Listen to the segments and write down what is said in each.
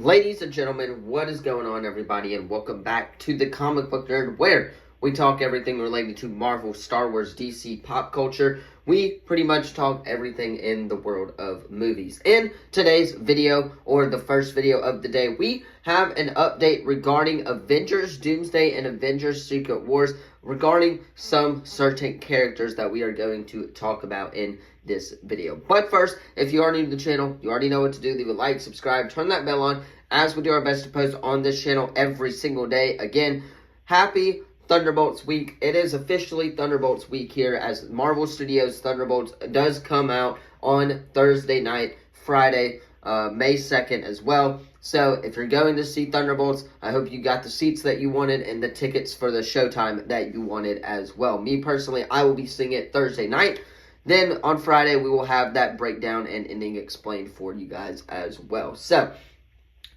Ladies and gentlemen, what is going on, everybody, and welcome back to the Comic Book Nerd, where we talk everything related to Marvel, Star Wars, DC, pop culture. We pretty much talk everything in the world of movies. In today's video, or the first video of the day, we have an update regarding Avengers Doomsday and Avengers Secret Wars regarding some certain characters that we are going to talk about in this video. But first, if you are new to the channel, you already know what to do. Leave a like, subscribe, turn that bell on, as we do our best to post on this channel every single day. Again, happy Thunderbolts week. It is officially Thunderbolts week here, as Marvel Studios Thunderbolts does come out on Thursday night, Friday, May 2nd as well. So if you're going to see Thunderbolts, I hope you got the seats that you wanted and the tickets for the showtime that you wanted as well. Me personally, I will be seeing it Thursday night. Then on Friday, we will have that breakdown and ending explained for you guys as well. So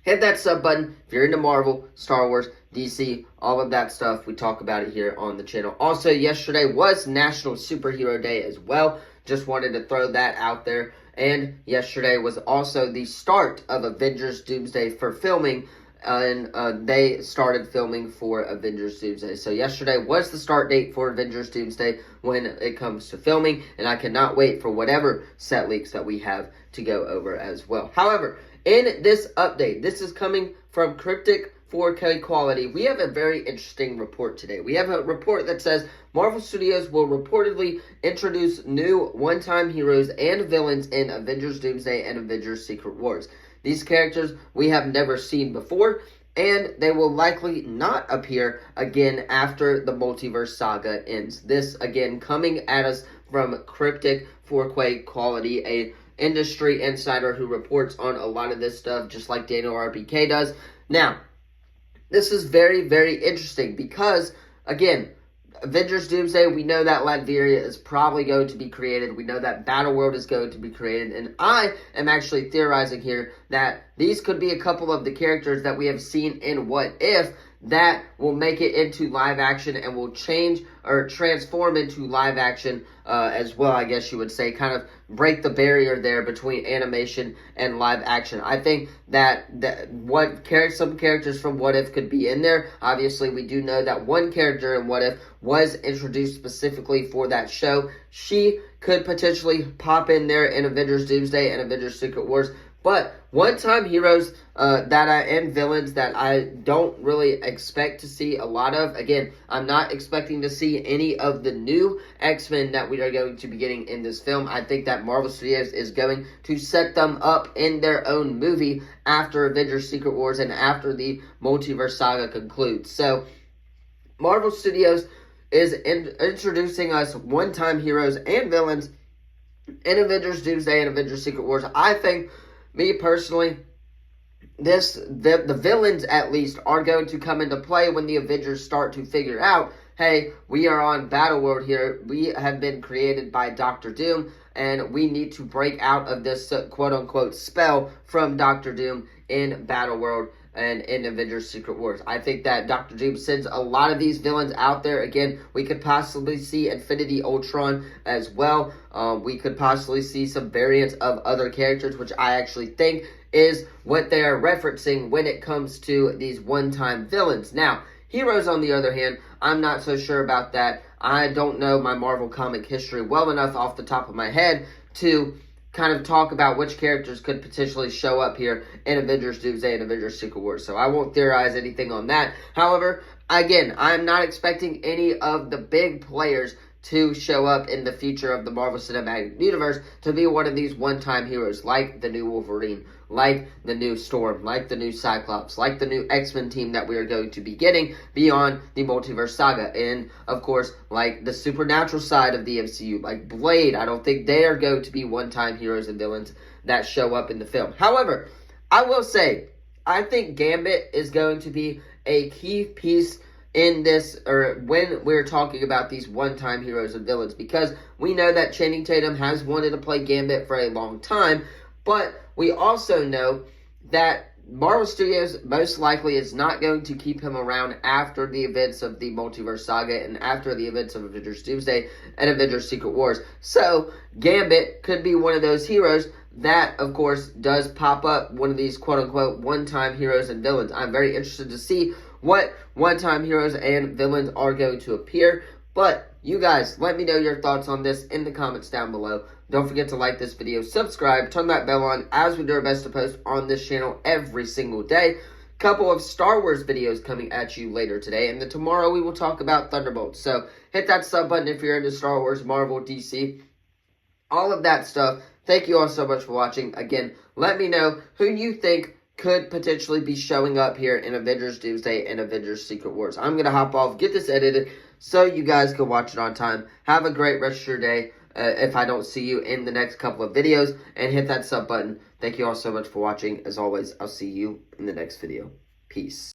hit that sub button if you're into Marvel, Star Wars, DC, all of that stuff. We talk about it here on the channel. Also, yesterday was National Superhero Day as well. Just wanted to throw that out there. And yesterday was also the start of Avengers Doomsday for filming. And they started filming for Avengers Doomsday. So yesterday was the start date for Avengers Doomsday when it comes to filming. And I cannot wait for whatever set leaks that we have to go over as well. However, in this update, this is coming from Cryptic 4K Quality. We have a very interesting report today. We have a report that says Marvel Studios will reportedly introduce new one-time heroes and villains in Avengers Doomsday and Avengers Secret Wars. These characters we have never seen before, and they will likely not appear again after the multiverse saga ends. This, again, coming at us from Cryptic 4K Quality, a industry insider who reports on a lot of this stuff, just like Daniel RPK does. Now, this is very, very interesting because, again, Avengers Doomsday, we know that Latveria is probably going to be created. We know that Battleworld is going to be created. And I am actually theorizing here that these could be a couple of the characters that we have seen in What If that will make it into live action and will change or transform into live action as well, I guess you would say. Kind of break the barrier there between animation and live action. I think that some characters from What If could be in there. Obviously, we do know that one character in What If was introduced specifically for that show. She could potentially pop in there in Avengers Doomsday and Avengers Secret Wars. But one-time heroes and villains that I don't really expect to see a lot of. Again, I'm not expecting to see any of the new X-Men that we are going to be getting in this film. I think that Marvel Studios is going to set them up in their own movie after Avengers Secret Wars and after the multiverse saga concludes. So, Marvel Studios is introducing us one-time heroes and villains in Avengers Doomsday and Avengers Secret Wars. I think, me personally, the villains at least are going to come into play when the Avengers start to figure out, hey, we are on Battleworld here. We have been created by Doctor Doom, and we need to break out of this quote-unquote spell from Doctor Doom in Battleworld and in Avengers Secret Wars. I think that Doctor Doom sends a lot of these villains out there. Again, we could possibly see Infinity Ultron as well. We could possibly see some variants of other characters, which I actually think is what they are referencing when it comes to these one-time villains. Now, heroes, on the other hand, I'm not so sure about that. I don't know my Marvel comic history well enough off the top of my head to kind of talk about which characters could potentially show up here in Avengers Doomsday and Avengers Secret Wars. So I won't theorize anything on that. However, again, I'm not expecting any of the big players to show up in the future of the Marvel Cinematic Universe to be one of these one-time heroes, like the new Wolverine, like the new Storm, like the new Cyclops, like the new X-Men team that we are going to be getting beyond the multiverse saga. And, of course, like the supernatural side of the MCU, like Blade. I don't think they are going to be one-time heroes and villains that show up in the film. However, I will say, I think Gambit is going to be a key piece in this, or when we're talking about these one-time heroes and villains, because we know that Channing Tatum has wanted to play Gambit for a long time, but we also know that Marvel Studios most likely is not going to keep him around after the events of the multiverse saga and after the events of Avengers Doomsday and Avengers Secret Wars. So, Gambit could be one of those heroes that, of course, does pop up one of these quote-unquote one-time heroes and villains. I'm very interested to see what one-time heroes and villains are going to appear. But you guys, let me know your thoughts on this in the comments down below. Don't forget to like this video, subscribe, turn that bell on, as we do our best to post on this channel every single day. Couple of Star Wars videos coming at you later today, and then tomorrow we will talk about Thunderbolts. So hit that sub button if you're into Star Wars, Marvel, DC, all of that stuff. Thank you all so much for watching. Again, let me know who you think could potentially be showing up here in Avengers Doomsday and Avengers Secret Wars. I'm going to hop off, get this edited, so you guys can watch it on time. Have a great rest of your day if I don't see you in the next couple of videos. And hit that sub button. Thank you all so much for watching. As always, I'll see you in the next video. Peace.